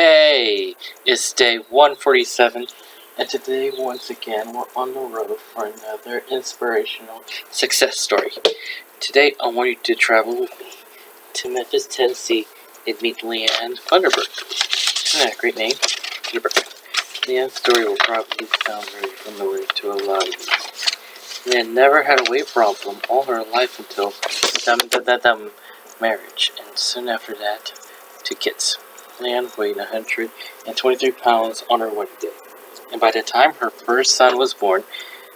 Hey, it's day 147, and today, once again, we're on the road for another inspirational success story. Today, I want you to travel with me to Memphis, Tennessee, and meet Leanne Thunderberg. Isn't that a great name? Thunderberg. Leanne's story will probably sound very familiar to a lot of you. Leanne never had a weight problem all her life until marriage, and soon after that, 2 kids. Leanne weighed 123 pounds on her wedding day, and by the time her first son was born,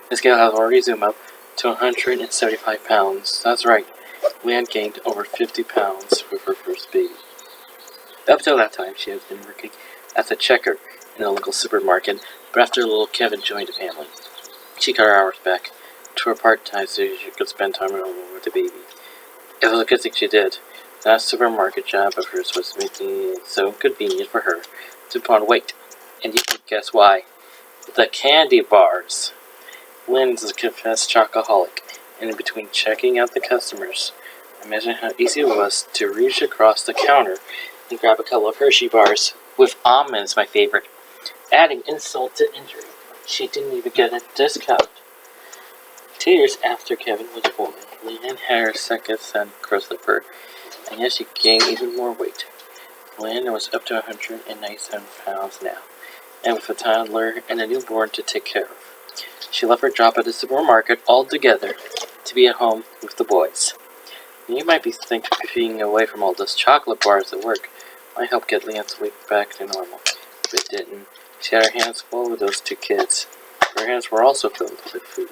the scale had already zoomed up to 175 pounds. That's right, Leanne gained over 50 pounds with her first baby. Up till that time, she had been working as a checker in a local supermarket, but after little Kevin joined the family, she cut her hours back to her part-time so she could spend time alone with the baby. It was a good thing she did. That supermarket job of hers was making it so convenient for her to put on weight. And you can guess why. The candy bars. Lynn's a confessed chocoholic, and in between checking out the customers, imagine how easy it was to reach across the counter and grab a couple of Hershey bars, with almonds my favorite. Adding insult to injury, she didn't even get a discount. 2 years after Kevin was born, Leanne had her second son, Christopher, and yet she gained even more weight. Leanne was up to 197 pounds now, and with a toddler and a newborn to take care of. She left her job at the supermarket altogether to be at home with the boys. You might be thinking being away from all those chocolate bars at work might help get Leanne's weight back to normal, but it didn't. She had her hands full with those 2 kids. Her hands were also filled with food.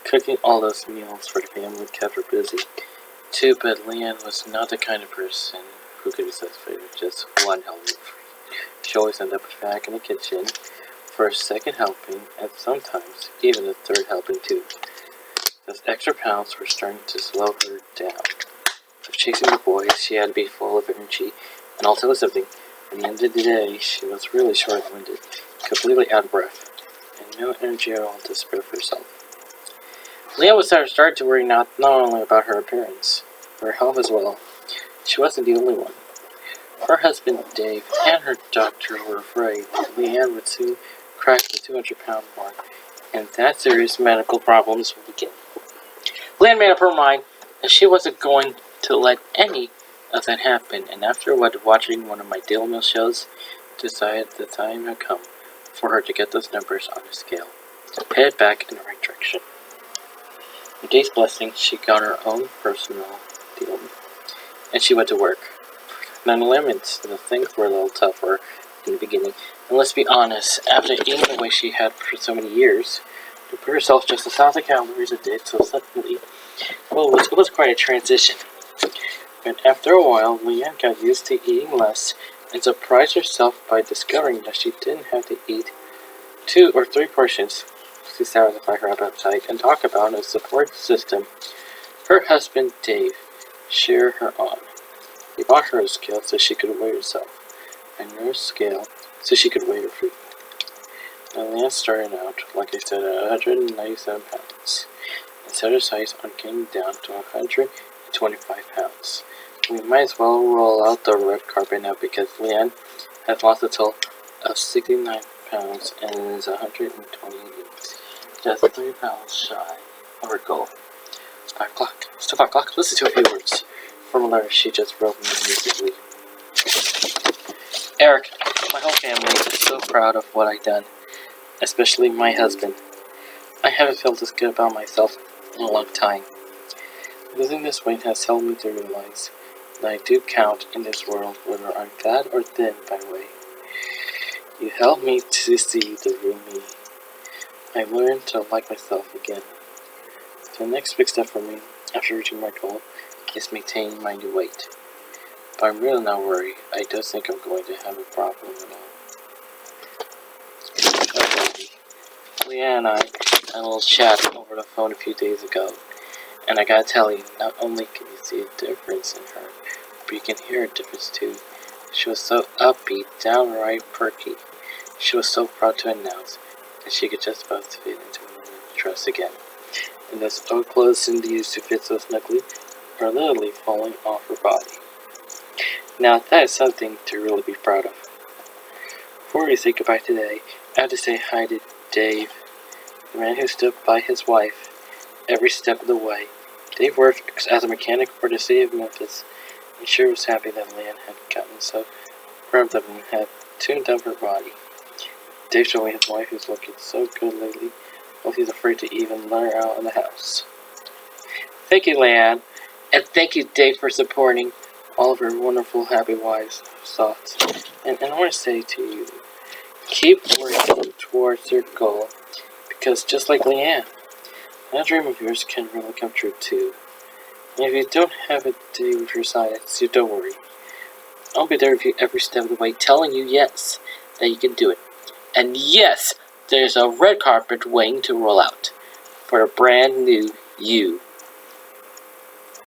Cooking all those meals for the family kept her busy. Too, but Leanne was not the kind of person who could be satisfied with just one helping. She always ended up back in the kitchen for a second helping, and sometimes even a third helping too. Those extra pounds were starting to slow her down. With chasing the boys, she had to be full of energy and also with something. At the end of the day, she was really short-winded, completely out of breath, and no energy at all to spare for herself. Leanne was starting to worry not only about her appearance, but her health as well. She wasn't the only one. Her husband, Dave, and her doctor were afraid that Leanne would soon crack the 200-pound mark, and that serious medical problems would begin. Leanne made up her mind that she wasn't going to let any of that happen, and after watching one of my Daily Mail shows, decided the time had come for her to get those numbers on the scale, headed back in the right direction. With Dave's blessing, she got her own personal deal, and she went to work. None limits, the things were a little tougher in the beginning, and let's be honest, after eating the way she had for so many years, to put herself just 1,000 calories a day so suddenly, well, it was quite a transition. But after a while, Leanne got used to eating less and surprised herself by discovering that she didn't have to eat 2 or 3 portions to satisfy her appetite. And talk about a support system her husband Dave cheered her on. He bought her a scale so she could weigh herself, and another scale so she could weigh her food. Now Leanne started out, like I said, at 197 pounds, and set her sights on getting down to 125 pounds. We might as well roll out the red carpet now because Leanne has lost a total of 69 pounds and is 128, just 3 pounds shy of her goal. It's 5 o'clock. It's 5 o'clock. Listen to a few words from a letter she just wrote me recently. Eric, my whole family is so proud of what I've done, especially my husband. I haven't felt this good about myself in a long time. Losing this weight has helped me to realize that I do count in this world, whether I'm fat or thin, by the way. You helped me to see the real me. I learned to like myself again. The next big step for me, after reaching my goal, is maintaining my new weight. But I'm really not worried. I don't think I'm going to have a problem at all. Leanne and I had a little chat over the phone a few days ago, and I gotta tell you, not only can you see a difference in her, but you can hear a difference too. She was so upbeat, downright perky. She was so proud to announce that she could just about fit into a dress again. And those old clothes Cindy used to fit so snugly are literally falling off her body. Now that is something to really be proud of. Before we say goodbye today, I have to say hi to Dave, the man who stood by his wife every step of the way. Dave worked as a mechanic for the city of Memphis, and sure was happy that Lan had gotten so rubbed up and had tuned up her body. Dave showed me his wife who's looking so good lately, while he's afraid to even let her out of the house. Thank you, Lan, and thank you, Dave, for supporting all of our wonderful, happy wives' thoughts. And I want to say to you, keep working towards your goal, because just like Leanne, that dream of yours can really come true too. And if you don't have a day with your side, so don't worry. I'll be there with you every step of the way, telling you yes, that you can do it. And yes, there's a red carpet waiting to roll out for a brand new you.